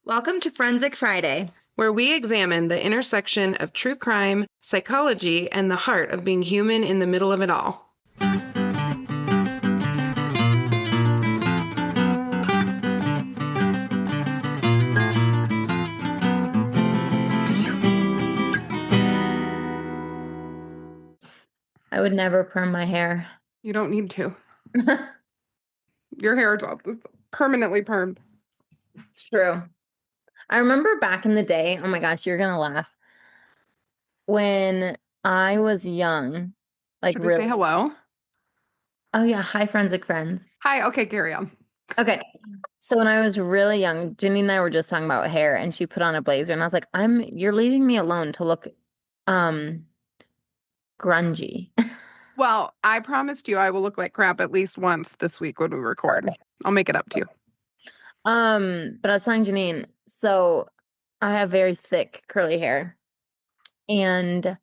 Welcome to Forensic Friday, where we examine the intersection of true crime, psychology, and the heart of being human in the middle of it all. I would never perm my hair. You don't need to. Your hair is permanently permed. It's true. I remember back in the day, oh my gosh, you're gonna laugh. When I was young, like Should we say hello? Oh yeah, hi Forensic Friends. Hi, okay, carry on. Okay. So when I was really young, Ginny and I were just talking about hair and she put on a blazer and I was like, you're leaving me alone to look grungy. Well, I promised you I will look like crap at least once this week when we record. I'll make it up to you. But I was telling Janine, so I have very thick curly hair and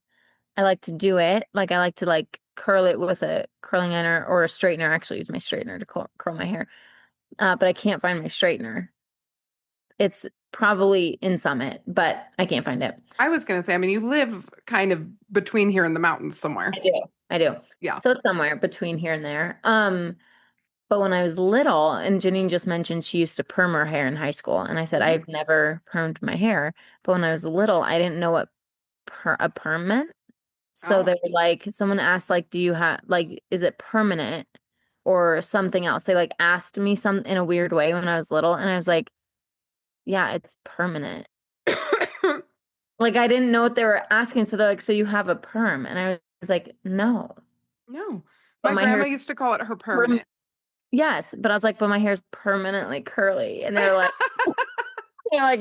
I like to do it. Like I like to curl it with a curling iron or a straightener. I actually use my straightener to curl my hair. But I can't find my straightener. It's probably in Summit, but I can't find it. I was going to say, I mean, you live kind of between here and the mountains somewhere. I do. Yeah. So it's somewhere between here and there. But when I was little, and Janine just mentioned she used to perm her hair in high school, and I said I've never permed my hair. But when I was little, I didn't know what a perm meant. So they were like, someone asked, like, do you have, like, is it permanent or something else? They like asked me some in a weird way when I was little, and I was like, yeah, it's permanent. Like I didn't know what they were asking. So they're like, so you have a perm? And I was like, no. No. My grandma used to call it her permanent. Yes, but I was like, but my hair's permanently curly. And they're like,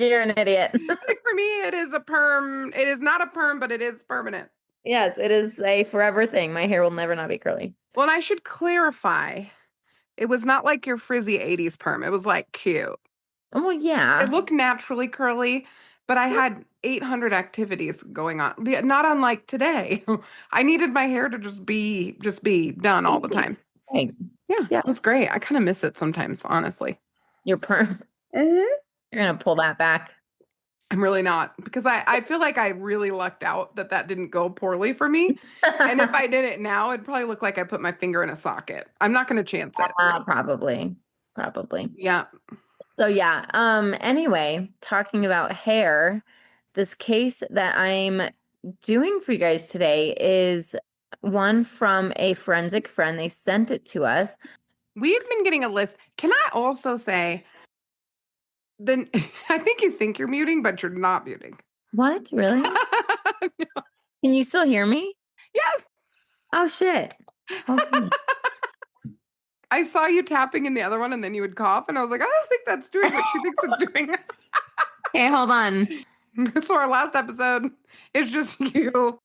you're an idiot. Like for me, it is a perm. It is not a perm, but it is permanent. Yes, it is a forever thing. My hair will never not be curly. Well, and I should clarify, it was not like your frizzy 80s perm. It was like cute. Oh, well, yeah. It looked naturally curly, but I had 800 activities going on. Not unlike today. I needed my hair to just be done all the time. Right. Yeah, it was great. I kind of miss it sometimes, honestly. Your perm. You're going to pull that back. I'm really not, because I feel like I really lucked out that didn't go poorly for me. And if I did it now, it'd probably look like I put my finger in a socket. I'm not going to chance it. Probably. Yeah. So yeah, anyway, talking about hair, this case that I'm doing for you guys today is one from a forensic friend. They sent it to us. We've been getting a list. Can I also say, then I think you're muting, but you're not muting. What? Really? No. Can you still hear me? Yes. Oh, shit. Okay. I saw you tapping in the other one and then you would cough. And I was like, I don't think that's doing what she thinks it's doing. Okay, hold on. So our last episode is just you.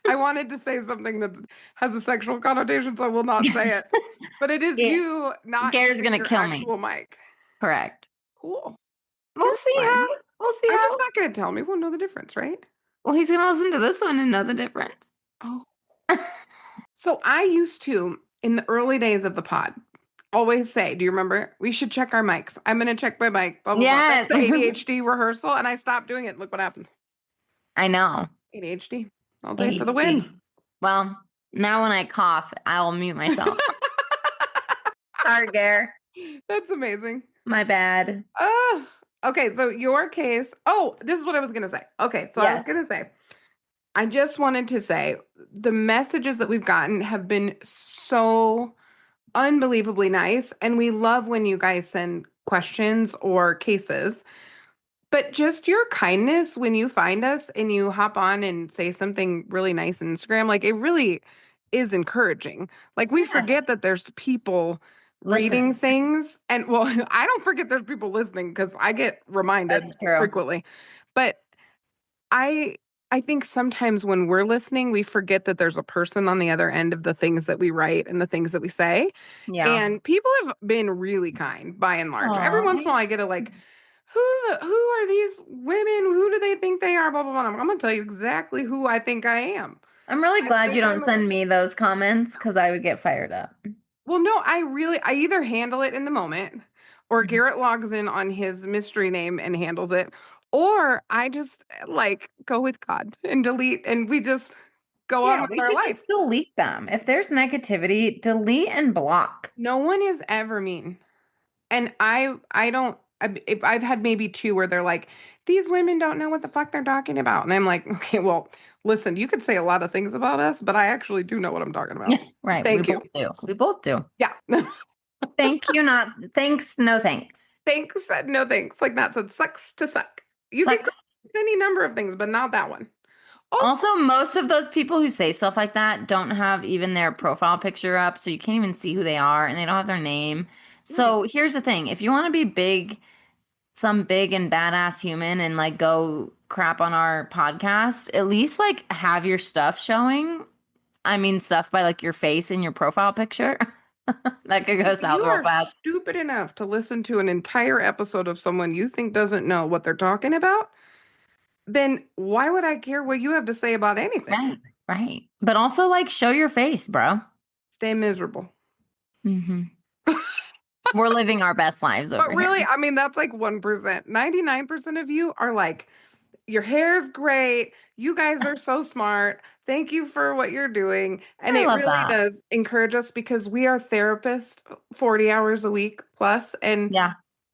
I wanted to say something that has a sexual connotation, so I will not say it. But it is you, not Gary's going to kill me. Actual mic. Correct. Cool. We'll see how. I'm just not going to tell me. We'll know the difference, right? Well, he's going to listen to this one and know the difference. Oh. So I used to, in the early days of the pod, always say, do you remember? We should check our mics. I'm going to check my mic. Blah, blah, yes. Blah. That's the ADHD rehearsal. And I stopped doing it. Look what happens. I know. ADHD. All day for the win. Well, now when I cough, I'll mute myself. Sorry, Gare. That's amazing. My bad. Okay, so your case. Oh, this is what I was going to say. Okay, so yes. I was going to say, I just wanted to say the messages that we've gotten have been so unbelievably nice. And we love when you guys send questions or cases. But just your kindness when you find us and you hop on and say something really nice on Instagram, like it really is encouraging. Like we forget that there's people reading things. And well, I don't forget there's people listening because I get reminded frequently. But I think sometimes when we're listening, we forget that there's a person on the other end of the things that we write and the things that we say. Yeah. And people have been really kind by and large. Aww. Every once in a while I get a like, who are these women? Who do they think they are? Blah, blah, blah. I'm going to tell you exactly who I think I am. I'm really glad you don't send me those comments because I would get fired up. Well, no, I either handle it in the moment or Mhm. Garrett logs in on his mystery name and handles it, or I just like go with God and delete and we just go on Yeah, with we our should life. just delete them. If there's negativity, delete and block. No one is ever mean. And I don't if I've had maybe two where they're like, these women don't know what the fuck they're talking about. And I'm like, okay, well, listen, you could say a lot of things about us, but I actually do know what I'm talking about. Right, we Thank you. both do. We both do. Yeah. Thank you, not thanks, no thanks. Thanks. No thanks. Like that said, sucks to suck. You can call Sucks. us any number of things, but not that one. Also, Also, most of those people who say stuff like that don't have even their profile picture up, so you can't even see who they are and they don't have their name. no. So here's the thing. If you want to be big, some big and badass human and like go crap on our podcast, at least like have your stuff showing. I mean, stuff by like your face in your profile picture. That could go If south you real are fast. stupid enough to listen to an entire episode of someone you think doesn't know what they're talking about, then why would I care what you have to say about anything? Right, right. But also like show your face, bro. Stay miserable. Hmm. We're living our best lives over But here. really, I mean, that's like 1%. 99% of you are like, your hair's great. You guys are so smart. Thank you for what you're doing. And I it love really that. does encourage us because we are therapists 40 hours a week plus, and Yeah.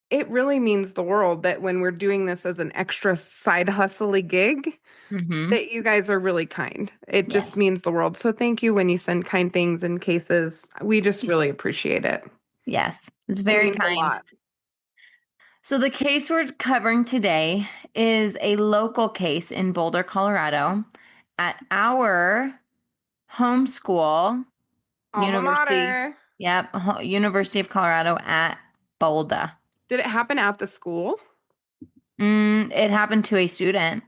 it really means the world that when we're doing this as an extra side hustly gig, Hmm. that you guys are really kind. It Yeah. just means the world. So thank you when you send kind things in cases. We just really appreciate it. Yes. It's It very means a kind. lot. So the case we're covering today is a local case in Boulder, Colorado at our home school, Alma University. mater. Yep, University of Colorado at Boulder. Did it happen at the school? It happened to a student.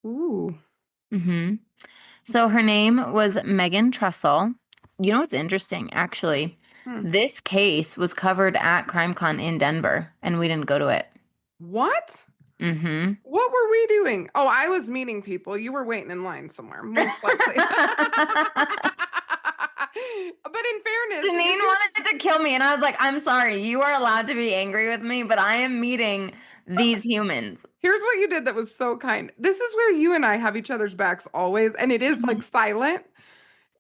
Ooh. Hmm. So her name was Megan Trussell. You know what's interesting, actually? Hmm. This case was covered at CrimeCon in Denver, and we didn't go to it. What? Hmm. What were we doing? Oh, I was meeting people. You were waiting in line somewhere, most likely. But in fairness, Janine wanted to kill me, and I was like, I'm sorry, you are allowed to be angry with me, but I am meeting these humans. here's what you did that was so kind. This is where you and I have each other's backs always, and it is like silent.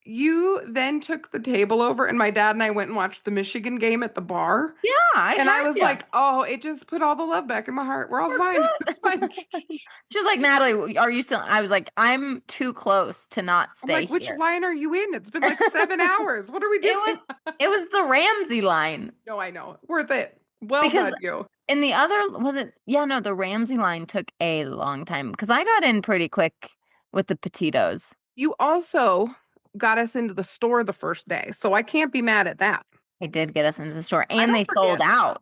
You then took the table over, and my dad and I went and watched the Michigan game at the bar. Yeah, I And I had was you. like, oh, it just put all the love back in my heart. We're all We're fine. good. It's fine. Shh, shh, shh. She was like, Natalie, are you still? I was like, I'm too close to not I'm stay like, which here. line are you in? It's been like 7 hours. What are we It doing? was it was the Ramsey line No, I know. Worth it. Well because done, you. in the other was it? Yeah, no, the Ramsey line took a long time because I got in pretty quick with the petitos. You also got us into the store the first day, so I can't be mad at that. They did get us into the store, I and don't they sold forget. out.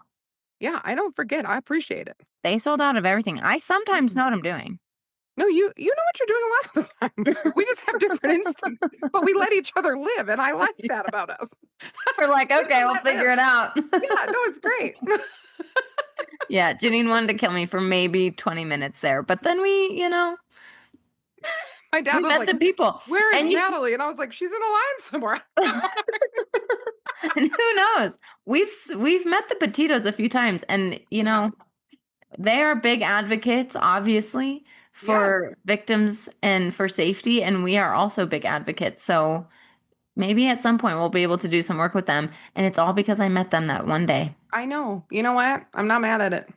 Yeah, I don't forget. I appreciate it. They sold out of everything. I sometimes Mhm. know what I'm doing. No, you know what you're doing a lot of the time. We just have different instincts, but we let each other live, and I like that about us. We're like, We okay, just we'll let figure live. it out. Yeah, no, it's great. Yeah, Janine wanted to kill me for maybe 20 minutes there, but then My dad we was met like, the people. "Where is And you Natalie?" And I was like, "She's in a line somewhere." and who knows? We've met the Petitos a few times, and Yeah. they are big advocates, obviously, Yes, for victims and for safety, and we are also big advocates. So maybe at some point we'll be able to do some work with them, and it's all because I met them that one day. I know. You know what? I'm not mad at it.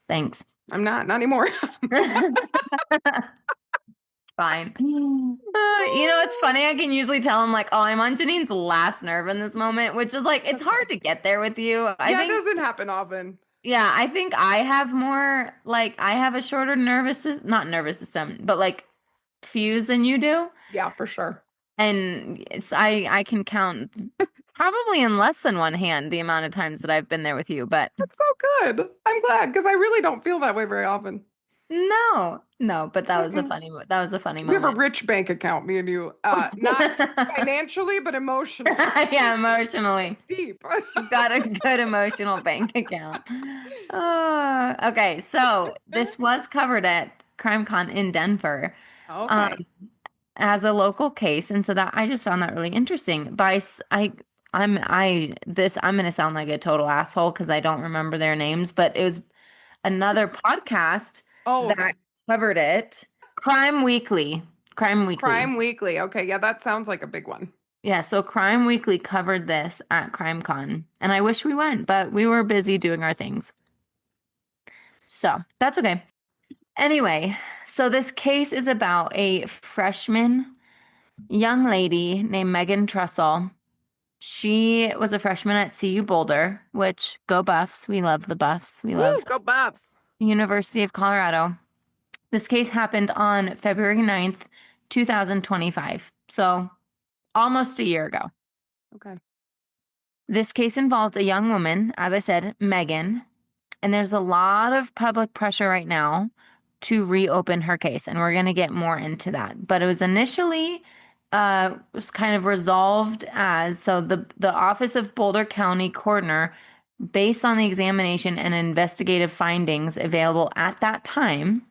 Thanks. I'm not anymore. Fine. It's funny. I can usually tell I'm like, oh, I'm on Janine's last nerve in this moment, which is like, it's hard to get there with you. I Yeah, it think, doesn't happen often. yeah, I think I have more, like, I have a shorter not nervous system, but like fuse than you do. Yeah, for sure. And I can count probably in less than one hand the amount of times that I've been there with you, but That's so good. I'm glad because I really don't feel that way very often. no, but Mm-mm. that was a funny We have a moment. rich bank account, me and you. Not financially, but emotionally. Yeah, emotionally. It's deep. You've got a good emotional bank account. Okay, so this was covered at CrimeCon in Denver, um, Okay. as a local case, and so that I just found that really interesting. I'm gonna sound like a total asshole because I don't remember their names, but it was another podcast Oh, that okay. covered it. Crime Weekly. Crime Weekly. Crime Weekly. Okay, yeah, that sounds like a big one. Yeah, so Crime Weekly covered this at CrimeCon, and I wish we went, but we were busy doing our things. So that's okay. Anyway, so this case is about a freshman young lady named Megan Trussell. She was a freshman at CU Boulder, which go Buffs. We love the Buffs. We Woo, love go Buffs. the University of Colorado. This case happened on February 9th, 2025. So almost a year ago. Okay. This case involved a young woman, as I said, Megan, and there's a lot of public pressure right now to reopen her case, and we're going to get more into that. But it was initially was kind of resolved as so the Office of Boulder County Coroner, based on the examination and investigative findings available at that time,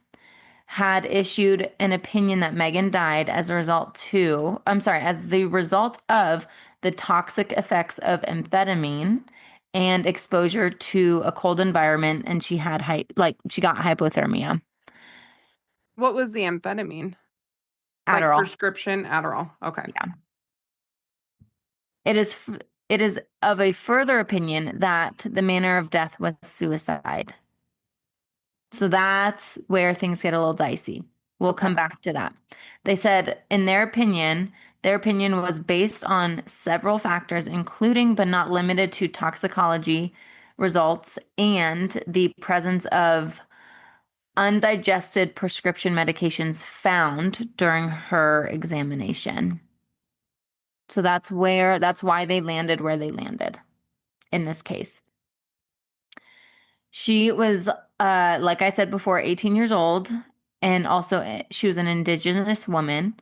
had issued an opinion that Megan died as a result to, I'm sorry, as the result of the toxic effects of amphetamine and exposure to a cold environment, and she had she got hypothermia. What was the amphetamine? Like Adderall. prescription Adderall. Okay. Yeah. It is of a further opinion that the manner of death was suicide. So that's where things get a little dicey. We'll Okay. come back to that. They said, in their opinion was based on several factors, including but not limited to toxicology results and the presence of undigested prescription medications found during her examination. So that's why they landed where they landed in this case. She was, like I said before, 18 years old, and also she was an Indigenous woman,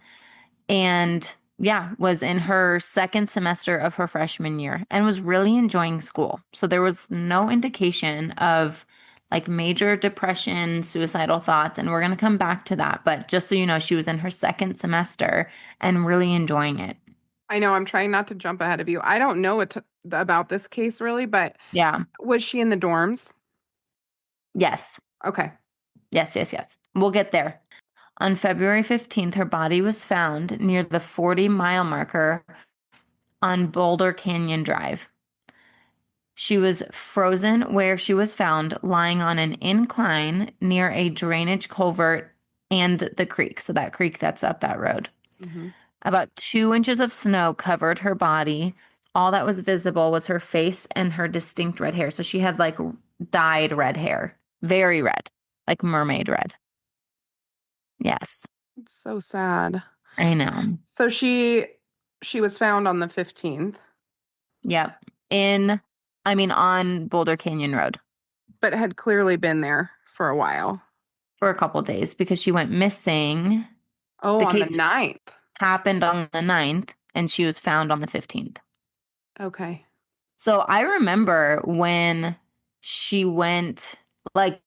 and yeah, was in her second semester of her freshman year and was really enjoying school. So there was no indication of like major depression, suicidal thoughts, and we're going to come back to that. But just so you know, she was in her second semester and really enjoying it. I know I'm trying not to jump ahead of you. I don't know about this case really, but Yeah. was she in the dorms? Yes. Okay. Yes, yes, yes. We'll get there. On February 15th, her body was found near the 40-mile marker on Boulder Canyon Drive. She was frozen where she was found, lying on an incline near a drainage culvert and the creek. So that creek that's up that road. Hmm. About 2 inches of snow covered her body. All that was visible was her face and her distinct red hair. So she had like dyed red hair, very red, like mermaid red. Yes, It's so sad. I know. So she was found on the 15th, Yep. On Boulder Canyon Road but had clearly been there for a while. for a couple days because she went missing. Oh, The on the case 9th. happened on the 9th and she was found on the 15th. Okay. So I remember when she went, like,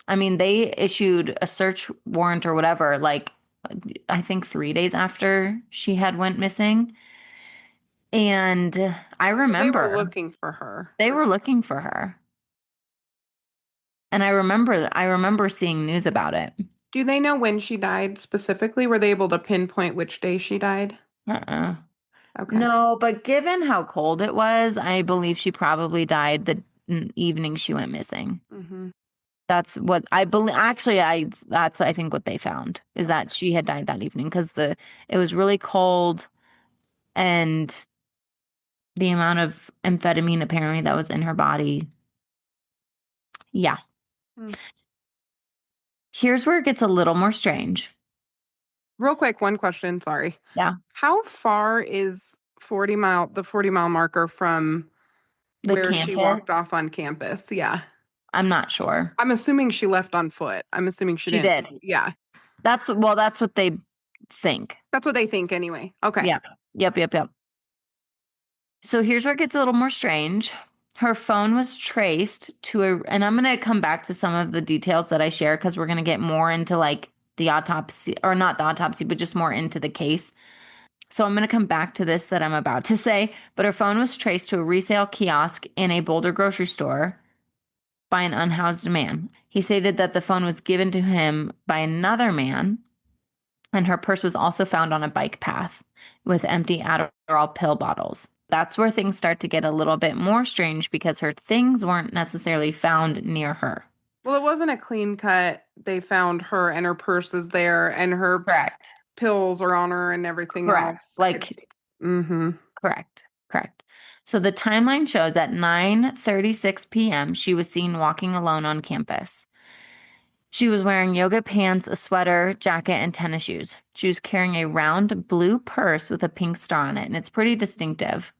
they issued a search warrant or whatever, like, I think 3 days after she had went missing. And I So they were remember looking for her. they were looking for her. And I remember seeing news about it. Do they know when she died specifically? Were they able to pinpoint which day she died? Uh-uh. Okay. No, but given how cold it was, I believe she probably died the evening she went missing. Hmm. That's what I believe. Actually, that's I think what they found is that she had died that evening because it was really cold and the amount of amphetamine apparently that was in her body. Yeah. Hmm. Here's where it gets a little more strange. Real quick, one question, sorry. Yeah. How far is the 40-mile marker from The where she campus, walked off on campus? Yeah. I'm not sure. I'm assuming she left on foot. I'm assuming she She didn't. did. Yeah. That's what they think. That's what they think anyway. Okay. Yeah. Yep, yep, yep. So here's where it gets a little more strange. Her phone was traced and I'm going to come back to some of the details that I share because we're going to get more into like the autopsy, or not the autopsy, but just more into the case. So I'm going to come back to this that I'm about to say, but her phone was traced to a resale kiosk in a Boulder grocery store by an unhoused man. He stated that the phone was given to him by another man, and her purse was also found on a bike path with empty Adderall pill bottles. That's where things start to get a little bit more strange because her things weren't necessarily found near her. Well, it wasn't a clean cut. They found her and her purse is there and her Correct. pills are on her and everything Correct. else. Like, It's mm-hmm. correct. Correct. So the timeline shows at 9:36 p.m., she was seen walking alone on campus. She was wearing yoga pants, a sweater, jacket, and tennis shoes. She was carrying a round blue purse with a pink star on it, and it's pretty distinctive.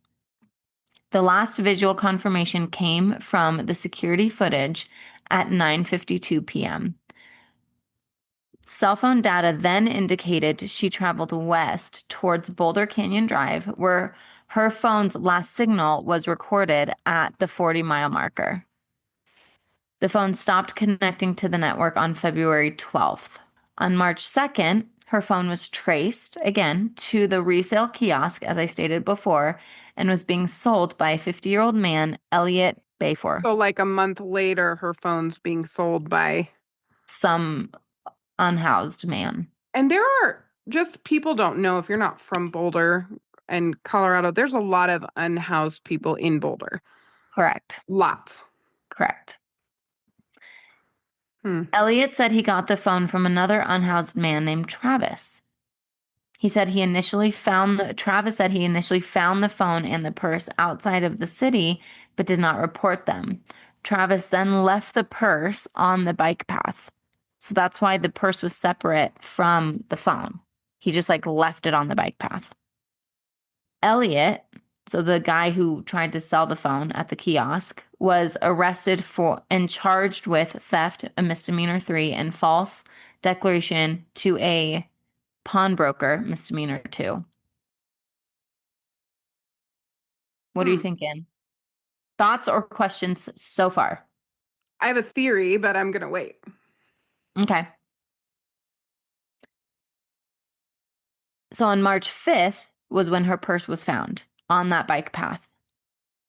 The last visual confirmation came from the security footage at 9:52 p.m. Cell phone data then indicated she traveled west towards Boulder Canyon Drive, where her phone's last signal was recorded at the 40-mile marker. The phone stopped connecting to the network on February 12th. On March 2nd, her phone was traced again to the resale kiosk, as I stated before, and was being sold by a 50-year-old man, Elliot Bayfor, So like a month later, her phone's being sold by. some unhoused man. And there are just people don't know if you're not from Boulder and Colorado, there's a lot of unhoused people in Boulder. Correct. Lots. Correct. Hmm. Elliot said he got the phone from another unhoused man named Travis. Travis said he initially found the phone and the purse outside of the city, but did not report them. Travis then left the purse on the bike path. So that's why the purse was separate from the phone. He just like left it on the bike path. Elliot, so the guy who tried to sell the phone at the kiosk, was arrested for and charged with theft, a misdemeanor 3, and false declaration to a pawnbroker, misdemeanor 2. What are you Hmm. thinking? Thoughts or questions so far? I have a theory, but I'm gonna wait. Okay. So on March 5th was when her purse was found on that bike path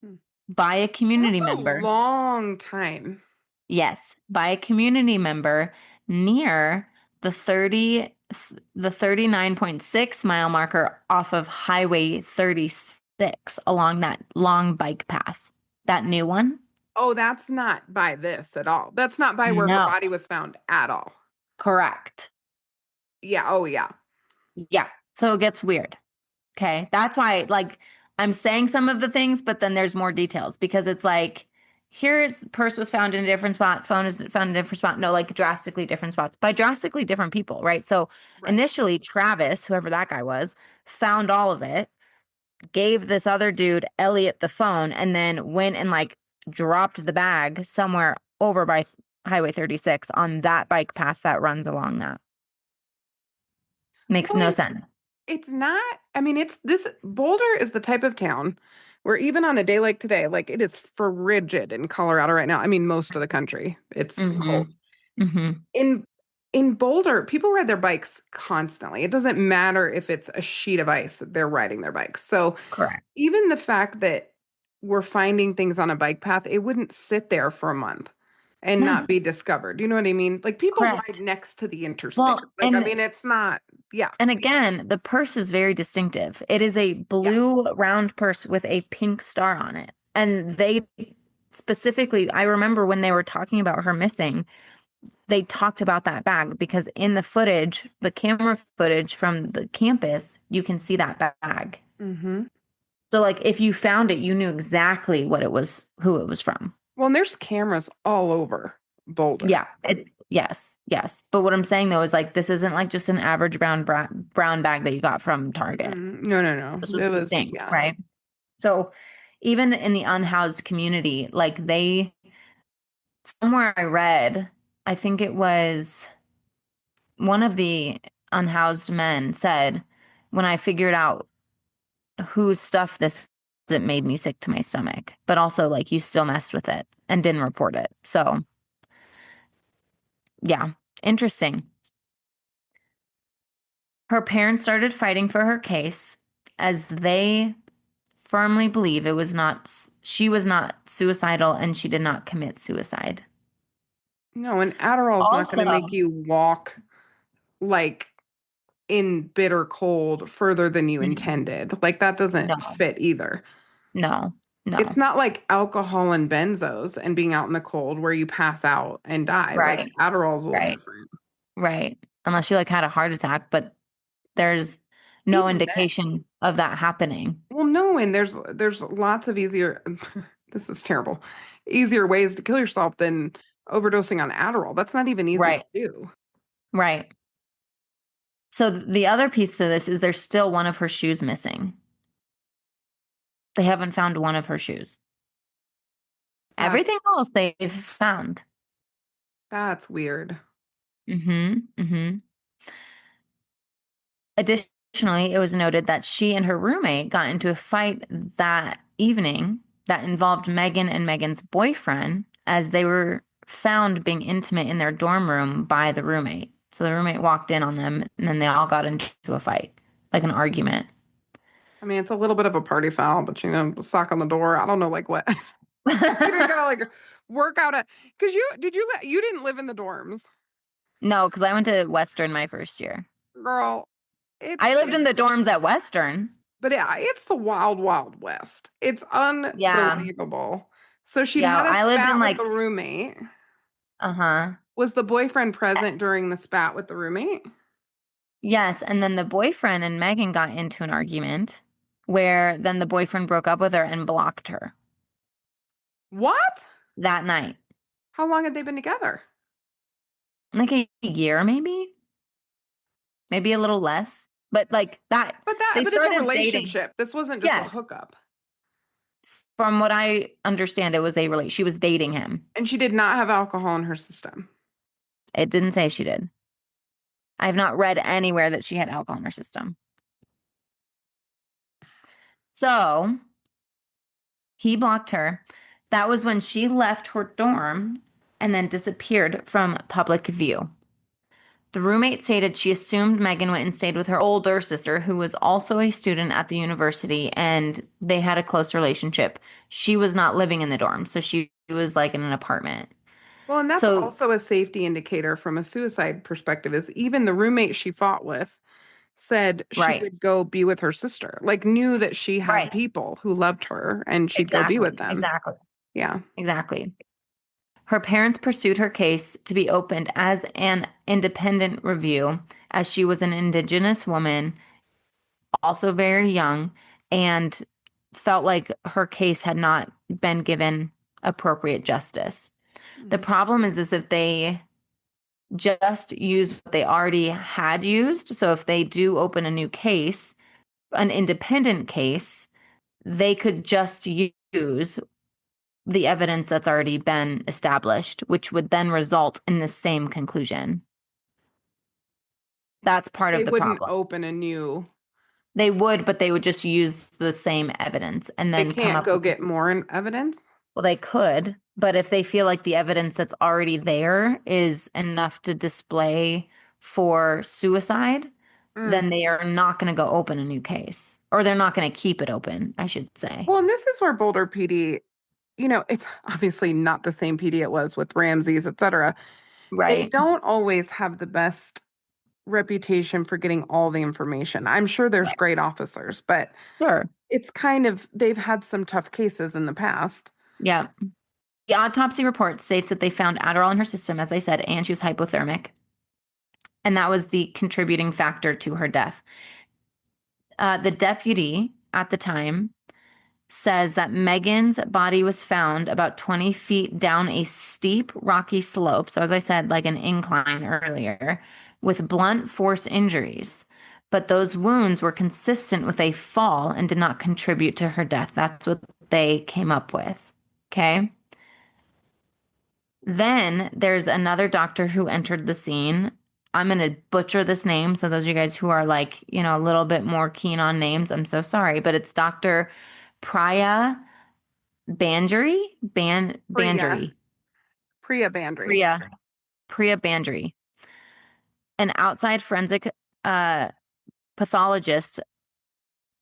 Hmm. by a community That's a member. long time. Yes, by a community member near the 39.6 mile marker off of Highway 36 along that long bike path. That new one? Oh, that's not by this at all. That's not by where her No, body was found at all. correct. Yeah. Oh, yeah. Yeah. So it gets weird. Okay. That's why, like, I'm saying some of the things, but then there's more details because it's like, here's purse was found in a different spot, phone is found in a different spot. No, like drastically different spots by drastically different people, right? So Right. initially, Travis, whoever that guy was, found all of it, gave this other dude, Elliot, the phone, and then went and like dropped the bag somewhere over by Highway 36 on that bike path that runs along that. Makes Well, no and sense. it's not, I mean, it's this Boulder is the type of town where even on a day like today, like it is frigid in Colorado right now. I mean, most of the country, it's cold. Mm-hmm. Mm-hmm. In in Boulder, people ride their bikes constantly. It doesn't matter if it's a sheet of ice, they're riding their bikes. So Correct. even the fact that we're finding things on a bike path, it wouldn't sit there for a month and No, not be discovered. You know what I mean? Like people ride correct. next to the interstate. Well, Like, I mean, it's not, yeah, and again, the purse is very distinctive. It is a yes. blue round purse with a pink star on it. And they specifically, I remember when they were talking about her missing, they talked about that bag because in the footage, the camera footage from the campus, you can see that bag. Hmm. So like if you found it, you knew exactly what it was, who it was from. Well, and there's cameras all over Boulder. Yeah, yes, yes. But what I'm saying though is like this isn't like just an average brown bag that you got from Target. Mm, no, no, This no. was It was, distinct, yeah. right? So even in the unhoused community, like they somewhere I read, I think it was one of the unhoused men said, when I figured out whose stuff this it made me sick to my stomach. But also like you still messed with it and didn't report it. So yeah, interesting. Her parents started fighting for her case. as they firmly believe she was not suicidal and she did not commit suicide. No, and Adderall's not going to make Also, you walk like in bitter cold further than you mm, intended. Like that doesn't no, fit either. no, It's no. not like alcohol and benzos and being out in the cold where you pass out and die. Like Right, Adderall's a little right, different. right. Unless you like had a heart attack, but there's no Even then, indication of that happening. well, no, and there's lots of easier this is terrible. Easier ways to kill yourself than overdosing on Adderall. That's not even easy to Right, do. right. So the other piece to this is there's still one of her shoes missing. They haven't found one of her shoes. Everything That's else they've found. that's weird. Mm-hmm. Mm-hmm. Additionally, it was noted that she and her roommate got into a fight that evening that involved Megan and Megan's boyfriend as they were found being intimate in their dorm room by the roommate. So the roommate walked in on them and then they all got into a fight, like an argument. I mean, it's a little bit of a party foul, but sock on the door. I don't know, like what. You didn't gotta like work out a because you didn't live in the dorms, No, because I went to Western my first year. girl. It's I lived it's in the dorms at Western. but yeah, it's the wild, wild west. It's Yeah. unbelievable. So she'd Yeah. had a I lived in spat with like, the roommate. uh-huh. Was the boyfriend present during the spat with the roommate? Yes, and then the boyfriend and Megan got into an argument where then the boyfriend broke up with her and blocked her What? that night. How long had they been together? Like a year, maybe a little less. But like that, they But it's a started dating. relationship. This wasn't just a Yes, hookup. from what I understand, it was a relate. She was dating him. And she did not have alcohol in her system. It didn't say she did. I have not read anywhere that she had alcohol in her system. So he blocked her. That was when she left her dorm and then disappeared from public view. The roommate stated she assumed Megan went and stayed with her older sister, who was also a student at the university, and they had a close relationship. She was not living in the dorm, so she was like in an apartment. Well, and that's So, also a safety indicator from a suicide perspective is even the roommate she fought with said she right, would go be with her sister, like knew that she had right. people who loved her and she'd go be with Exactly, them. exactly, Yeah. exactly. Her parents pursued her case to be opened as an independent review, as she was an Indigenous woman, also very young, and felt like her case had not been given appropriate justice. The Mhm. problem is if they just use what they already had used, so if they do open a new case, an independent case, they could just use the evidence that's already been established, which would then result in the same conclusion. That's part They of the wouldn't problem. open a new, They would, but they would just use the same evidence and they then come can't up go with get this. more evidence. Well, they could, but if they feel like the evidence that's already there is enough to display for suicide, then Mm. they are not going to go open a new case, or they're not going to keep it open, I should say. Well, and this is where Boulder PD, it's obviously not the same PD it was with Ramses, et cetera. They Right. don't always have the best reputation for getting all the information. I'm sure there's Right. great officers, but Sure. it's kind of they've had some tough cases in the past. Yeah. The autopsy report states that they found Adderall in her system, as I said, and she was hypothermic. And that was the contributing factor to her death. The deputy at the time says that Megan's body was found about 20 feet down a steep, rocky slope. So, as I said, like an incline earlier, with blunt force injuries. But those wounds were consistent with a fall and did not contribute to her death. That's what they came up with. Okay. Then there's another doctor who entered the scene. I'm going to butcher this name. So, those of you guys who are like, a little bit more keen on names, I'm so sorry. But it's Dr. Priya Priya, Bandry, Priya Bandry. Priya, Priya Bandry, an outside forensic uh, pathologist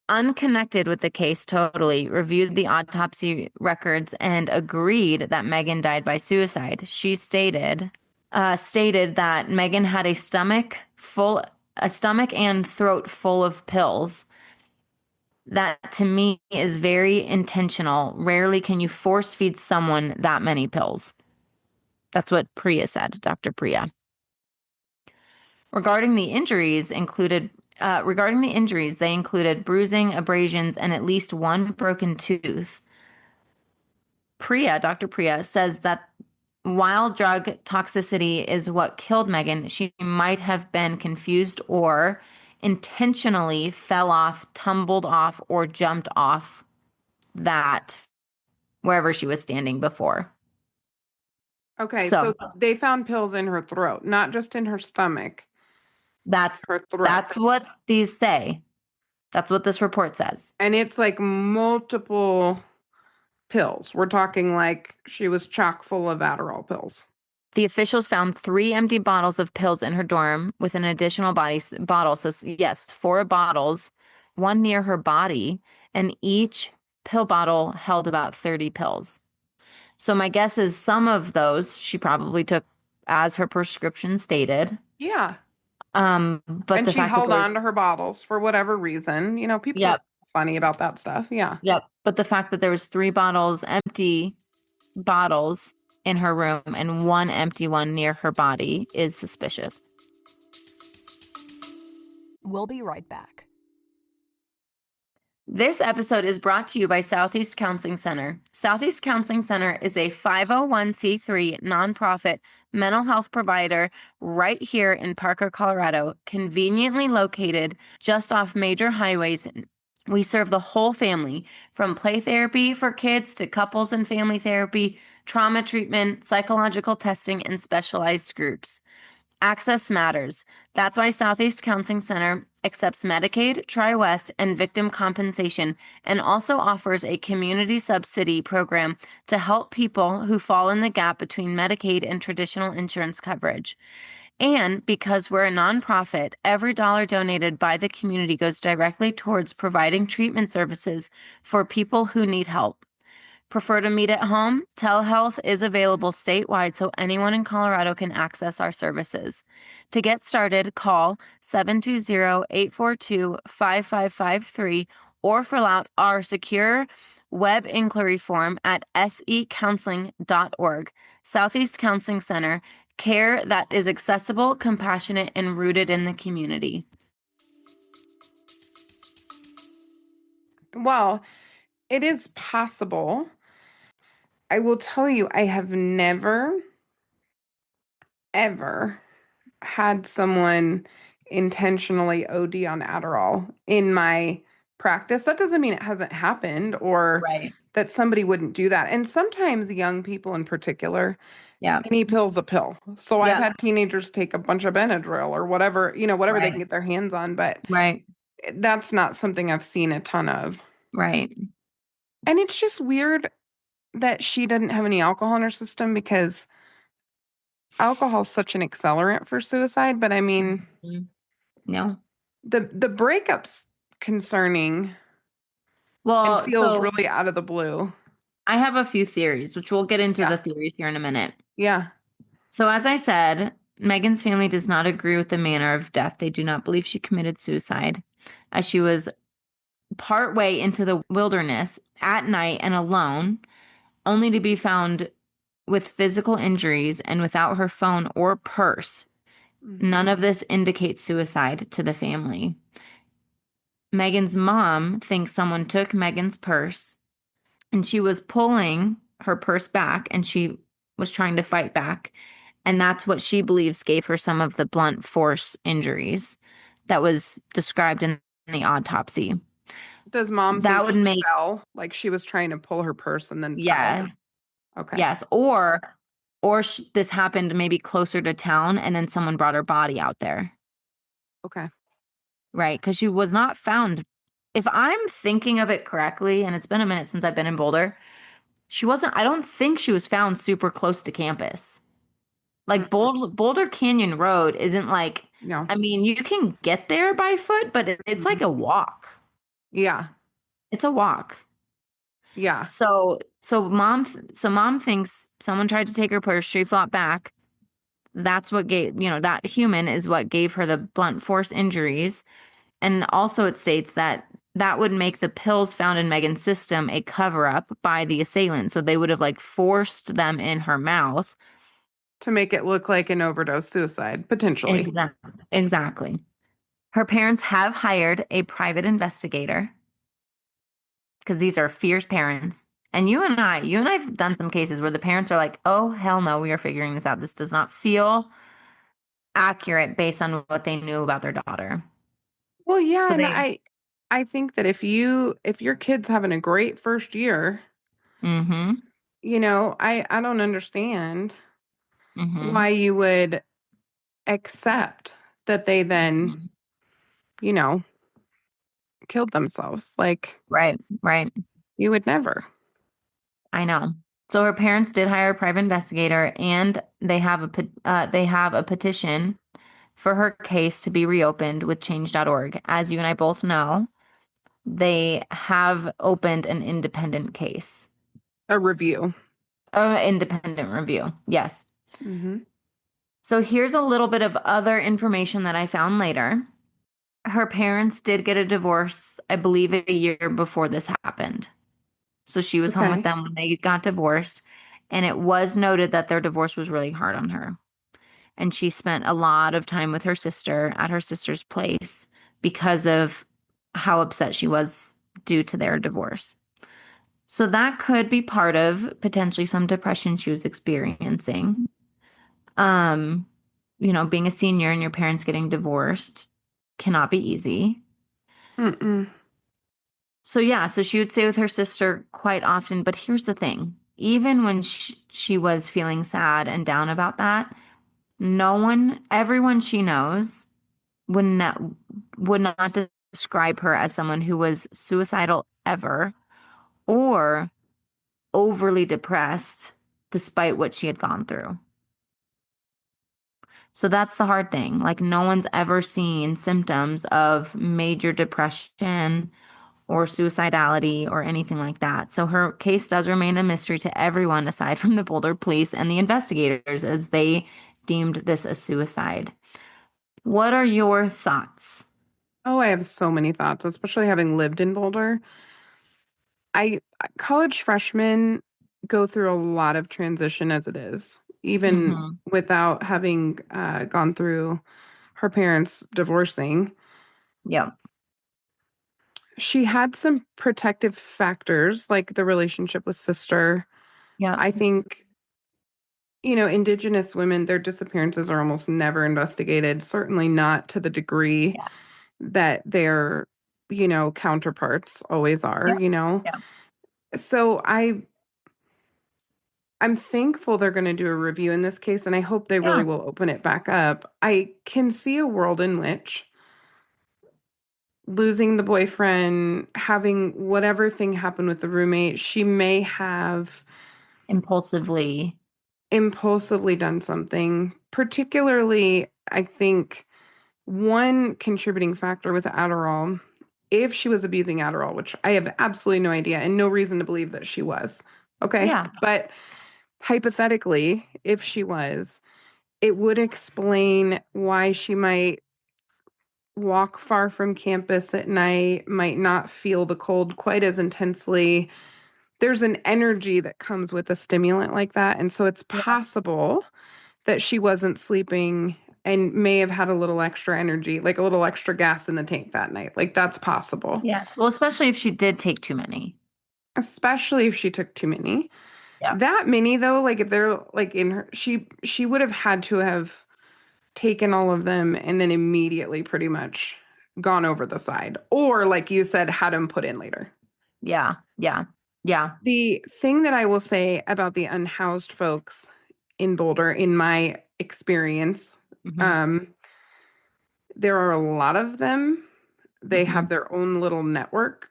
unconnected with the case totally, reviewed the autopsy records and agreed that Megan died by suicide. She stated that Megan had a stomach and throat full of pills. That to me is very intentional. Rarely can you force feed someone that many pills. That's what Priya said, Dr. Priya. Regarding the injuries, they included bruising, abrasions, and at least one broken tooth. Dr. Priya says that while drug toxicity is what killed Megan, she might have been confused or intentionally fell off, tumbled off, or jumped off that wherever she was standing before. Okay, So so they found pills in her throat, not just in her stomach. that's Her throat. that's what these say. That's what this report says. And it's like multiple pills. We're talking like she was chock full of Adderall pills. The officials found 3 empty bottles of pills in her dorm with an additional bottle. So yes, 4 bottles, one near her body, and each pill bottle held about 30 pills. So my guess is some of those she probably took as her prescription stated. Yeah. But and the she fact held that on to her bottles for whatever reason. You know, people are funny about that stuff. Yeah. Yep. But the fact that there was 3 bottles, empty bottles in her room and 1 empty one near her body is suspicious. We'll be right back. This episode is brought to you by Southeast Counseling Center. Southeast Counseling Center is a 501c3 nonprofit mental health provider right here in Parker, Colorado, conveniently located just off major highways. We serve the whole family, from play therapy for kids to couples and family therapy, trauma treatment, psychological testing, and specialized groups. Access matters. That's why Southeast Counseling Center accepts Medicaid, Tri-West, and victim compensation, and also offers a community subsidy program to help people who fall in the gap between Medicaid and traditional insurance coverage. And because we're a nonprofit, every dollar donated by the community goes directly towards providing treatment services for people who need help. Prefer to meet at home? Telehealth is available statewide, so anyone in Colorado can access our services. To get started, call 720-842-5553 or fill out our secure web inquiry form at secounseling.org. Southeast Counseling Center, care that is accessible, compassionate, and rooted in the community. Well, it is possible. I will tell you, I have never, ever had someone intentionally OD on Adderall in my practice. That doesn't mean it hasn't happened or that somebody wouldn't do that. And sometimes young people in particular, any pill's a pill. So I've had teenagers take a bunch of Benadryl or whatever, whatever they can get their hands on. But that's not something I've seen a ton of. Right. And it's just weird that she didn't have any alcohol in her system, because alcohol is such an accelerant for suicide. But I mean, no, the breakup's concerning. Well, and feels really out of the blue. I have a few theories, which we'll get into the theories here in a minute. Yeah. So as I said, Megan's family does not agree with the manner of death. They do not believe she committed suicide, as she was partway into the wilderness at night and alone, only to be found with physical injuries and without her phone or purse. None of this indicates suicide to the family. Megan's mom thinks someone took Megan's purse and she was pulling her purse back and she was trying to fight back. And that's what she believes gave her some of the blunt force injuries that was described in the autopsy. Does mom think she fell? Like she was trying to pull her purse and then fell? Okay. Yes. Or this happened maybe closer to town and then someone brought her body out there. Okay. Right. Because she was not found. If I'm thinking of it correctly, and it's been a minute since I've been in Boulder, I don't think she was found super close to campus. Like Boulder Canyon Road isn't like, I mean, you can get there by foot, but it's like a walk. Yeah. It's a walk. Yeah. So mom thinks someone tried to take her purse. She fought back. That's what gave, that human is what gave her the blunt force injuries. And also it states that that would make the pills found in Megan's system a cover up by the assailant. So they would have like forced them in her mouth. To make it look like an overdose suicide, potentially. Exactly. Her parents have hired a private investigator because these are fierce parents. And you and I've done some cases where the parents are like, oh, hell no, we are figuring this out. This does not feel accurate based on what they knew about their daughter. Well, yeah, So and they, I think that if your kid's having a great first year, mm-hmm, I don't understand mm-hmm, why you would accept that they then, mm-hmm. you know, killed themselves. Like Right, right. you would never. I know. So her parents did hire a private investigator, and they have a petition for her case to be reopened with change.org. As you and I both know, they have opened an independent case. A review. Independent review. Yes. Mm-hmm. So here's a little bit of other information that I found later. Her parents did get a divorce, I believe, a year before this happened. So she was home with Okay. them when they got divorced. And it was noted that their divorce was really hard on her. And she spent a lot of time with her sister at her sister's place because of how upset she was due to their divorce. So that could be part of potentially some depression she was experiencing. Um, being a senior and your parents getting divorced cannot be easy. Mm-mm. So yeah, so she would stay with her sister quite often. But here's the thing, even when she was feeling sad and down about that, everyone she knows would not describe her as someone who was suicidal ever or overly depressed despite what she had gone through. So that's the hard thing. Like, no one's ever seen symptoms of major depression or suicidality or anything like that. So her case does remain a mystery to everyone aside from the Boulder police and the investigators, as they deemed this a suicide. What are your thoughts? Oh, I have so many thoughts, especially having lived in Boulder. I College freshmen go through a lot of transition as it is, even Mm-hmm. without having gone through her parents divorcing. Yep. She had some protective factors, like the relationship with sister. Yep. I think, Indigenous women, their disappearances are almost never investigated, certainly not to the degree Yeah. that their, counterparts always Yep. are. Yep. So I'm thankful they're going to do a review in this case, and I hope they really Yeah. will open it back up. I can see a world in which losing the boyfriend, having whatever thing happen with the roommate, she may have Impulsively. impulsively done something. Particularly, I think one contributing factor with Adderall, if she was abusing Adderall, which I have absolutely no idea and no reason to believe that she was. Okay. Yeah. But hypothetically, if she was, it would explain why she might walk far from campus at night, might not feel the cold quite as intensely. There's an energy that comes with a stimulant like that. And so it's Yeah. possible that she wasn't sleeping and may have had a little extra energy, like a little extra gas in the tank that night. Like that's possible, Yes. Well, especially if she did take too many. especially if she took too many. Yeah. That many though, like if they're like in her, she would have had to have taken all of them and then immediately pretty much gone over the side. Or like you said, had them put in later. Yeah. Yeah. Yeah. The thing that I will say about the unhoused folks in Boulder, in my experience, Mm-hmm. um, there are a lot of them. They Mm-hmm. have their own little network.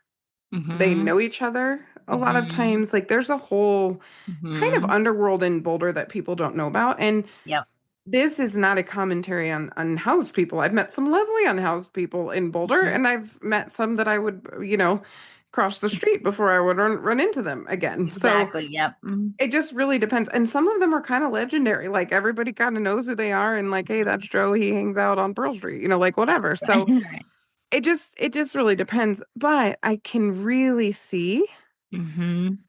They Mm-hmm. know each other a lot of Mm-hmm. times. Like there's a whole kind of Mm-hmm. underworld in Boulder that people don't know about. And Yep. this is not a commentary on unhoused people. I've met some lovely unhoused people in Boulder, Mhm. and I've met some that I would, cross the street before I would run into them again. So Exactly. Yep. it just really depends. And some of them are kind of legendary. Like everybody kind of knows who they are, and like, hey, that's Joe. He hangs out on Pearl Street, like whatever. So Right. it just really depends. But I can really see Hmm.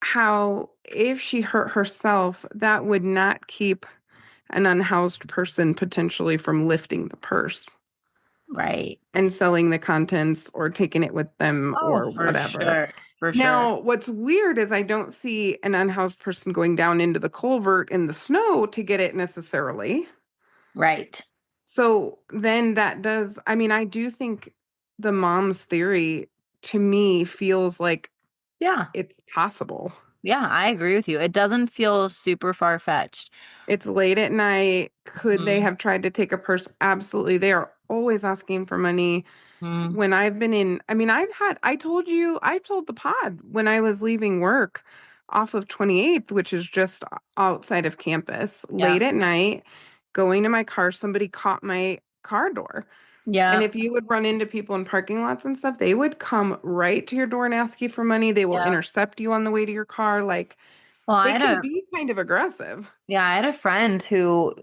how if she hurt herself, that would not keep an unhoused person potentially from lifting the purse Right. and selling the contents or taking it with them Oh, or for whatever. sure. For sure. Now, what's weird is I don't see an unhoused person going down into the culvert in the snow to get it necessarily. Right. So then that does, I mean, I do think the mom's theory to me feels like Yeah. it's possible. Yeah, I agree with you. It doesn't feel super far-fetched. It's late at night. Could they Hmm. have tried to take a purse? Absolutely. They are always asking for money. Hmm. When I've been in, I mean, I told the pod when I was leaving work off of 28th, which is just outside of campus, Yeah. late at night, going to my car, somebody caught my car door. And Yeah. if you would run into people in parking lots and stuff, they would come right to your door and ask you for money. They will Yeah. intercept you on the way to your car. Like Well, they can be kind of aggressive. I had a friend who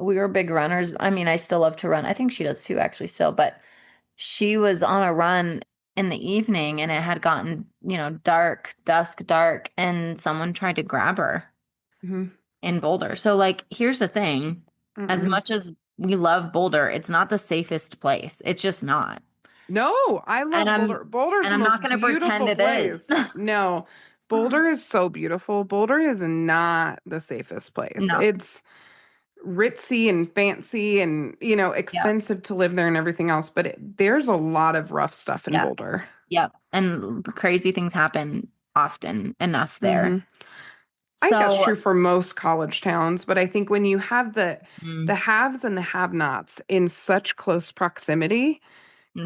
we were big runners. I mean, I still love to run. I think she does too, actually, still, but she was on a run in the evening and it had gotten, dark, dusk, dark, and someone tried to grab her Mhm. in Boulder. So, like, here's the thing. As Mm-mm. much as we love Boulder, it's not the safest place. It's just not. No, I And love I'm Boulder. Boulder's and the I'm not most going to pretend beautiful it is. place. No, Boulder is so beautiful. Boulder is not the safest place. No. It's ritzy and fancy and, Yep. expensive to live there and everything else, but there's a lot of rough stuff in Yep. Boulder. Yep. And crazy things happen often enough there. Hmm. I think that's So, true for most college towns, but I think when you have the mm, haves and the have-nots in such close proximity,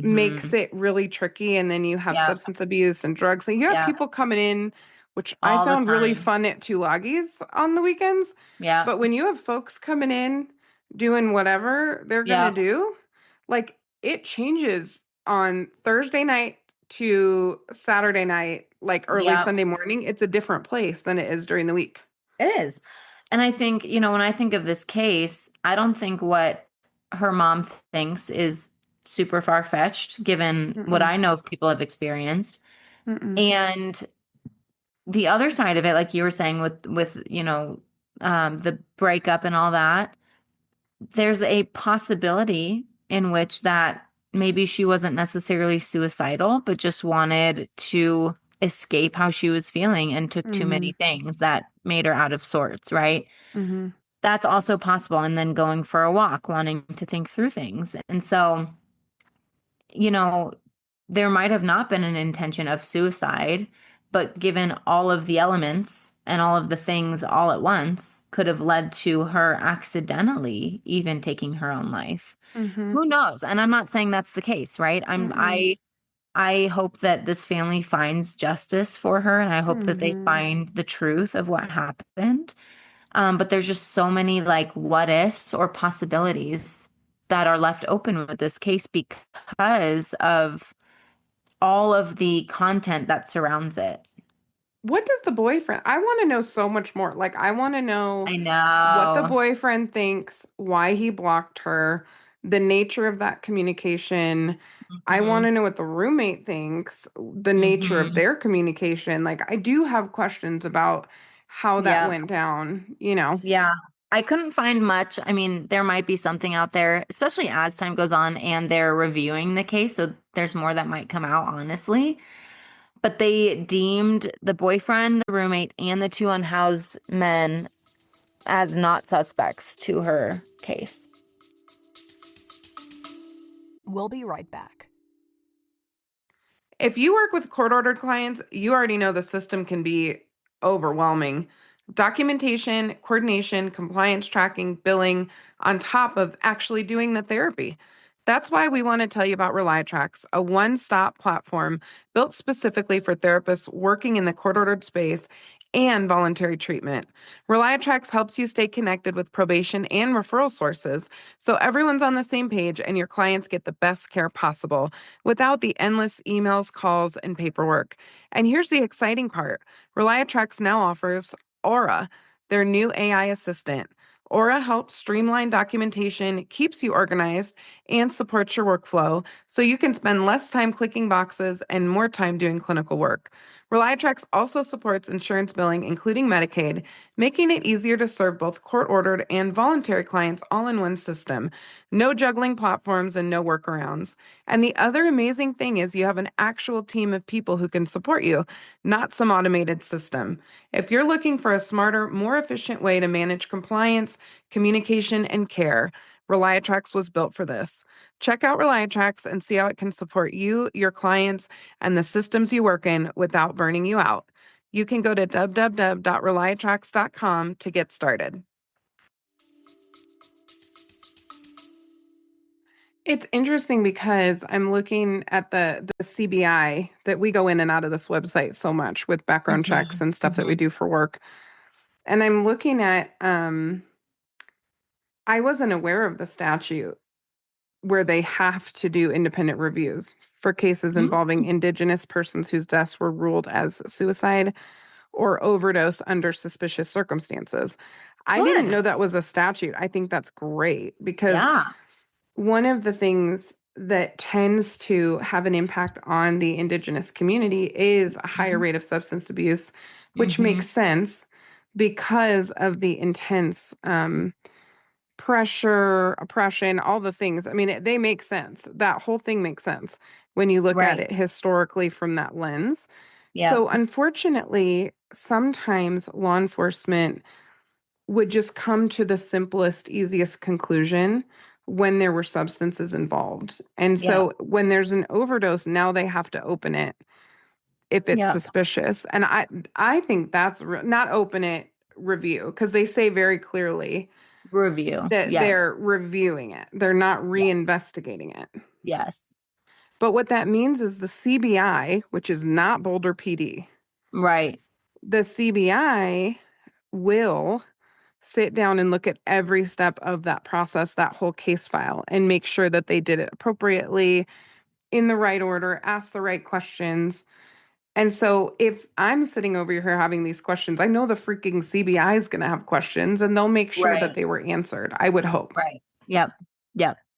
makes mm-hmm. it really tricky. And then you have Yeah. substance abuse and drugs. And you have Yeah. people coming in, which I All the found really time. fun at Tulagis on the weekends. Yeah. But when you have folks coming in doing whatever they're gonna Yeah. do, like it changes on Thursday night to Saturday night, like early Yeah. Sunday morning. It's a different place than it is during the week. It is. And I think, when I think of this case, I don't think what her mom thinks is super far-fetched given what Mm-mm, I know of people have experienced. mm-mm, And the other side of it, like you were saying with the breakup and all that, there's a possibility in which that maybe she wasn't necessarily suicidal, but just wanted to escape how she was feeling and took too mm-hmm, many things that made her out of sorts, right? mm-hmm, That's also possible. And then going for a walk, wanting to think through things. And so, you know, there might have not been an intention of suicide, but given all of the elements and all of the things all at once could have led to her accidentally even taking her own life. mm-hmm, Who knows? And I'm not saying that's the case, right? mm-mm, I hope that this family finds justice for her and I hope that they mm-hmm. find the truth of what happened. But there's just so many like what ifs or possibilities that are left open with this case because of all of the content that surrounds it. What does the boyfriend? I want to know so much more. Like, I want to know I what the know. boyfriend thinks, why he blocked her, the nature of that communication. I want Hmm. to know what the roommate thinks, the nature of Hmm. their communication. Like, I do have questions about how that Yeah. went down. Yeah. I couldn't find much. I mean, there might be something out there, especially as time goes on and they're reviewing the case. So there's more that might come out, honestly. But they deemed the boyfriend, the roommate, and the two unhoused men as not suspects to her case. We'll be right back. If you work with court-ordered clients, you already know the system can be overwhelming. Documentation, coordination, compliance tracking, billing, on top of actually doing the therapy. That's why we want to tell you about Reliatrax, a one-stop platform built specifically for therapists working in the court-ordered space and voluntary treatment. Reliatrax helps you stay connected with probation and referral sources so everyone's on the same page and your clients get the best care possible without the endless emails, calls, and paperwork. And here's the exciting part. Reliatrax now offers Aura, their new AI assistant. Aura helps streamline documentation, keeps you organized, and supports your workflow so you can spend less time clicking boxes and more time doing clinical work. Reliatrax also supports insurance billing, including Medicaid, making it easier to serve both court-ordered and voluntary clients all in one system. No juggling platforms and no workarounds. And the other amazing thing is you have an actual team of people who can support you, not some automated system. If you're looking for a smarter, more efficient way to manage compliance, communication, and care, Reliatrax was built for this. Check out Reliatrax and see how it can support you, your clients, and the systems you work in without burning you out. You can go to www.reliatrax.com to get started. It's interesting because I'm looking at the CBI that we go in and out of this website so much with background checks and stuff that we do for work. And I'm looking at, I wasn't aware of the statute where they have to do independent reviews for cases involving Indigenous persons whose deaths were ruled as suicide or overdose under suspicious circumstances. I didn't know that was a statute. I think that's great because one of the things that tends to have an impact on the Indigenous community is a higher rate of substance abuse, which makes sense because of the intense pressure, oppression, all the things. I mean, they make sense. That whole thing makes sense when you look at it historically from that lens. So unfortunately, sometimes law enforcement would just come to the simplest, easiest conclusion when there were substances involved. And so when there's an overdose, now they have to open it if it's suspicious. And I think that's not open it, review, because they say very clearly that they're reviewing it. They're not reinvestigating it. Yes. But what that means is the CBI, which is not Boulder PD. Right. The CBI will sit down and look at every step of that process, that whole case file, and make sure that they did it appropriately, in the right order, ask the right questions. And so if I'm sitting over here having these questions, I know the freaking CBI is going to have questions and they'll make sure that they were answered. I would hope. Right. Yep.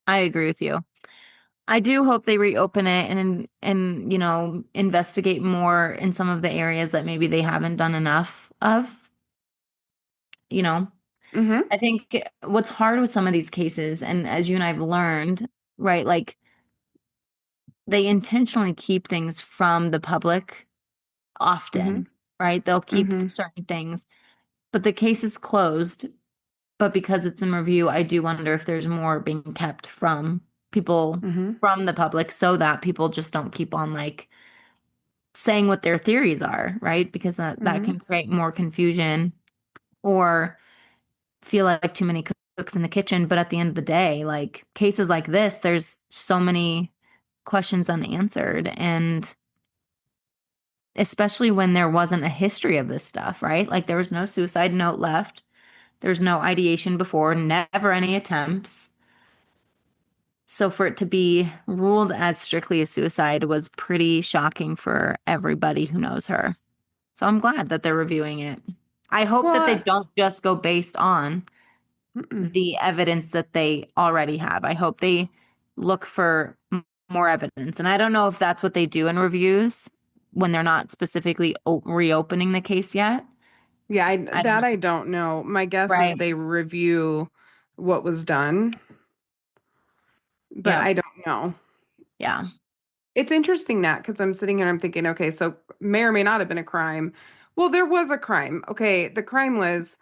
I agree with you. I do hope they reopen it and investigate more in some of the areas that maybe they haven't done enough of. I think what's hard with some of these cases, and as you and I've learned, right, like they intentionally keep things from the public often, right? They'll keep certain things, but the case is closed. But because it's in review, I do wonder if there's more being kept from people, from the public, so that people just don't keep on like saying what their theories are, right? Because that can create more confusion or feel like too many cooks in the kitchen. But at the end of the day, like cases like this, there's so many questions unanswered. And especially when there wasn't a history of this stuff, right? Like there was no suicide note left. There's no ideation before, never any attempts. So for it to be ruled as strictly a suicide was pretty shocking for everybody who knows her. So I'm glad that they're reviewing it. I hope that they don't just go based on the evidence that they already have. I hope they look for more evidence. And I don't know if that's what they do in reviews when they're not specifically reopening the case yet. Yeah, I don't know. My guess is they review what was done, but I don't know. Yeah. It's interesting that because I'm sitting here, I'm thinking, okay, so may or may not have been a crime. Well, there was a crime. Okay, the crime was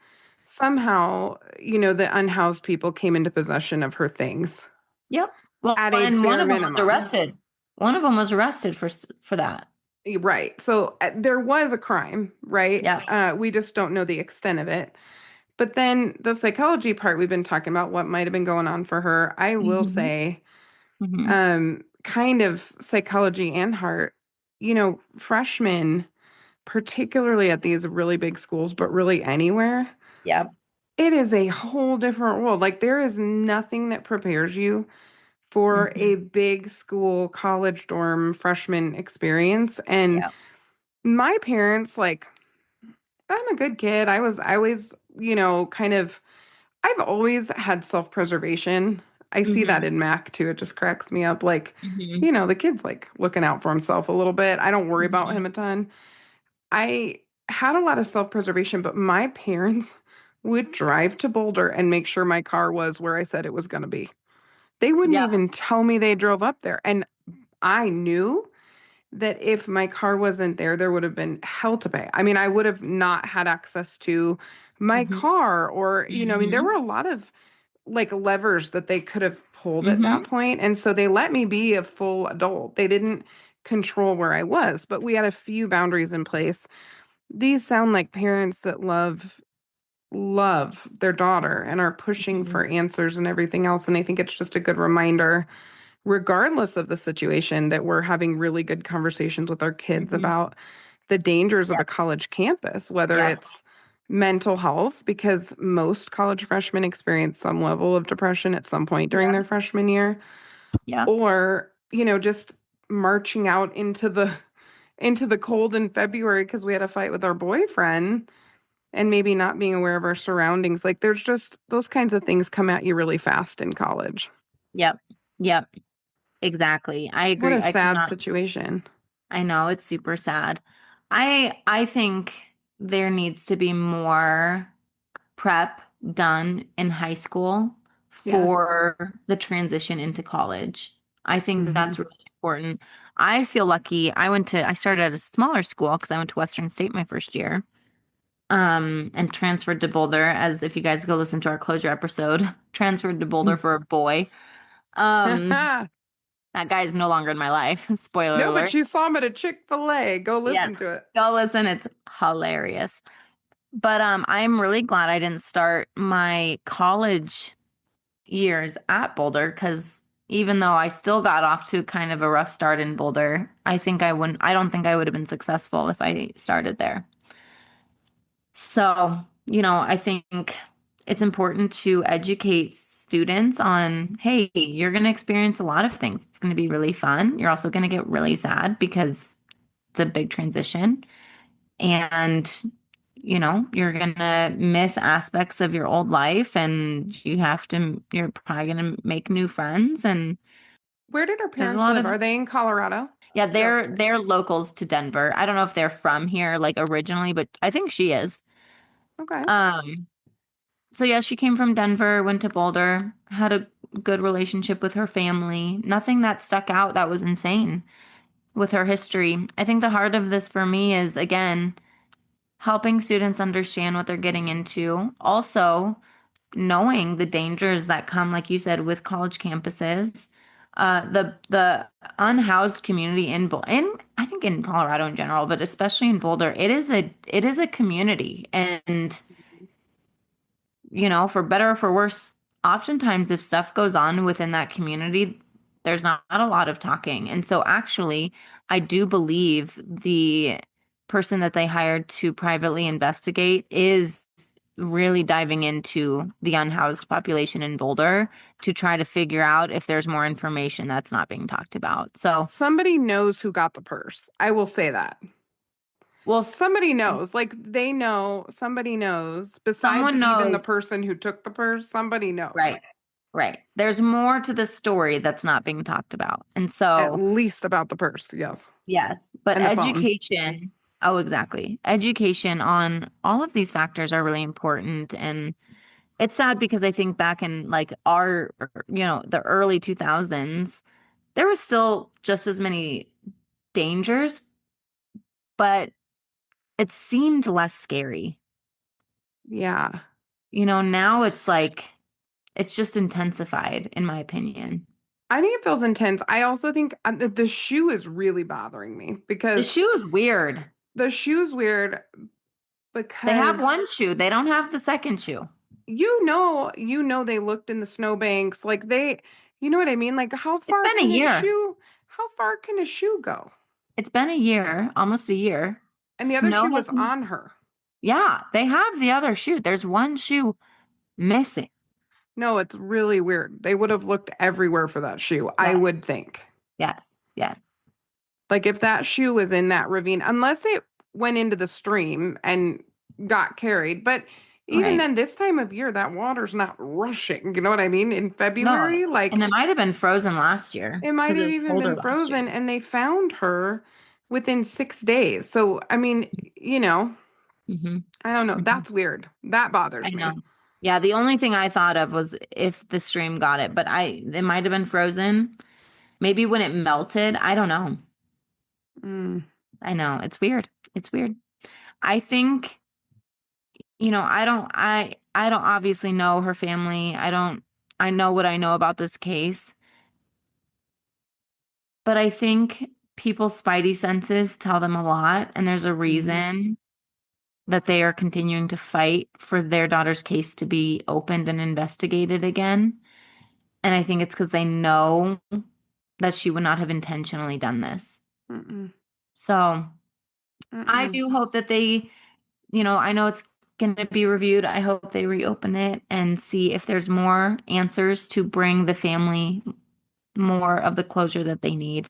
somehow, the unhoused people came into possession of her things. Yep. Well, and one of them was arrested. One of them was arrested for that. Right. So there was a crime, right? Yeah. We just don't know the extent of it. But then the psychology part, we've been talking about what might have been going on for her. I will say, kind of psychology and heart, freshmen particularly at these really big schools, but really anywhere, Yep. it is a whole different world. Like there is nothing that prepares you for a Hmm. big school college dorm freshman experience. And Yep. my parents, like, I'm a good kid. I always, kind of, I've always had self-preservation. I see that Hmm. in Mac too. It just cracks me up. Like, Hmm. the kid's like looking out for himself a little bit. I don't worry about him Hmm. a ton. I had a lot of self-preservation, but my parents would drive to Boulder and make sure my car was where I said it was going to be. They wouldn't Yep. even tell me they drove up there. And I knew that if my car wasn't there, there would have been hell to pay. I mean, I would have not had access to my Hmm. car or, I mean, there were Hmm. a lot of like levers that they could have pulled at that Hmm. point. And so they let me be a full adult. They didn't control where I was, but we had a few boundaries in place. These sound like parents that love their daughter and are pushing Hmm. for answers and everything else. And I think it's just a good reminder, regardless of the situation, that we're having really good conversations with our kids Hmm. about the dangers of a Yep. college campus, whether Yep. it's mental health, because most college freshmen experience some level of depression at some point during Yep. their freshman year, Yep. or, just marching out into the cold in February because we had a fight with our boyfriend and maybe not being aware of our surroundings. Like there's just those kinds of things come at you really fast in college. Yep. Yep. Exactly. I What agree. a I sad cannot. situation. I know it's super sad. I think there needs to be more prep done in high school Yes. for the transition into college. I think Hmm. that's really important. I feel lucky. I started at a smaller school because I went to Western State my first year. And transferred to Boulder, as if you guys go listen to our closure episode, transferred to Boulder for a boy. Um, that guy is no longer in my life. Spoiler No, but alert. you saw him at a Chick-fil-A. Go Yes. listen to it. Go listen. It's hilarious. But I'm really glad I didn't start my college years at Boulder because even though I still got off to kind of a rough start in Boulder, I don't think I would have been successful if I started there. So, I think it's important to educate students on, hey, you're going to experience a lot of things. It's going to be really fun. You're also going to get really sad because it's a big transition. And, you're going to miss aspects of your old life and you're probably going to make new friends. And Where did our there's a parents lot live? of, Are they in Colorado? yeah, Yep. they're locals to Denver. I don't know if they're from here like originally, but I think she is. Okay. Um, So yeah, she came from Denver, went to Boulder, had a good relationship with her family. Nothing that stuck out that was insane with her history. I think the heart of this for me is again, helping students understand what they're getting into. Also, knowing the dangers that come, like you said, with college campuses. The unhoused community in I think in Colorado in general, but especially in Boulder, it is a community and for better or for worse, oftentimes if stuff goes on within that community, there's not a lot of talking. And so actually, I do believe the person that they hired to privately investigate is really diving into the unhoused population in Boulder to try to figure out if there's more information that's not being talked about. So, Somebody knows who got the purse. I will say that. well, Somebody knows. Like they know, somebody knows. Besides someone even the knows, person who took the purse, somebody knows. right? Right. There's more to the story that's not being talked about. And At so, least about the purse. Yes. yes, but And the phone. education, oh, exactly. Education on all of these factors are really important. And it's sad because I think back in like the early 2000s, there was still just as many dangers, but it seemed less scary. Yeah. Now it's like, it's just intensified, in my opinion. I think it feels intense. I also think that the shoe is really bothering me The because shoe is weird. the shoe's weird They have because one shoe, they don't have the second shoe. they looked in the snowbanks. Like you know what I mean? Like It's been a year. how far can a shoe go? It's been a year, almost a year. And the other Snow shoe was has, on her. yeah, they have the other shoe. There's one shoe missing. No, it's really weird. They would have looked everywhere for that shoe, I would think. Yes. Like if that shoe was in that ravine, unless it went into the stream and got carried. But even Right. then, this time of year, that water's not rushing. You know what I mean? In February, No, like and it might have been frozen last year it might because it have was even colder been last frozen, year. and they found her within 6 days. So, I mean, Mm-hmm. I don't know. Mm-hmm. That's weird. That I bothers know. me. Yeah, the only thing I thought of was if the stream got it, but it might have been frozen. Maybe when it melted. I don't know. Mm, I know. It's weird. It's weird. I think, I don't obviously know her family. I know what I know about this case, but I think people's spidey senses tell them a lot, and there's a mhm, reason that they are continuing to fight for their daughter's case to be opened and investigated again. And I think it's because they know that she would not have intentionally done this. mm-mm, So I mm-mm. do hope that I know it's going to be reviewed. I hope they reopen it and see if there's more answers to bring the family more of the closure that they need.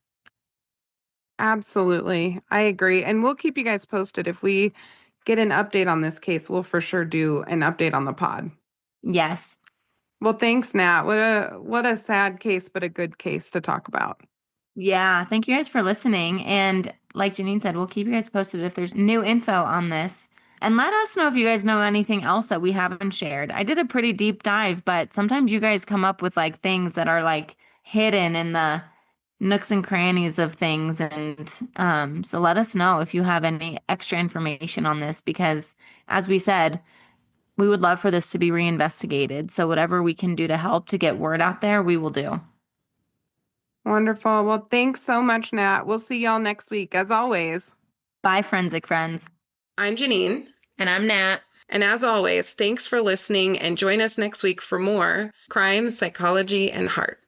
Absolutely. I agree. And we'll keep you guys posted. If we get an update on this case, we'll for sure do an update on the pod. Yes. Well, thanks, Nat. What a sad case, but a good case to talk about. Yeah. Thank you guys for listening. And like Janine said, we'll keep you guys posted if there's new info on this. And let us know if you guys know anything else that we haven't shared. I did a pretty deep dive, but sometimes you guys come up with like things that are like hidden in the nooks and crannies of things. And so let us know if you have any extra information on this, because as we said, we would love for this to be reinvestigated. So whatever we can do to help to get word out there, we will do. Wonderful. Well, thanks so much, Nat. We'll see y'all next week, as always. Bye, forensic friends. I'm Janine. And I'm Nat. And as always, thanks for listening and join us next week for more Crime, Psychology, and Heart.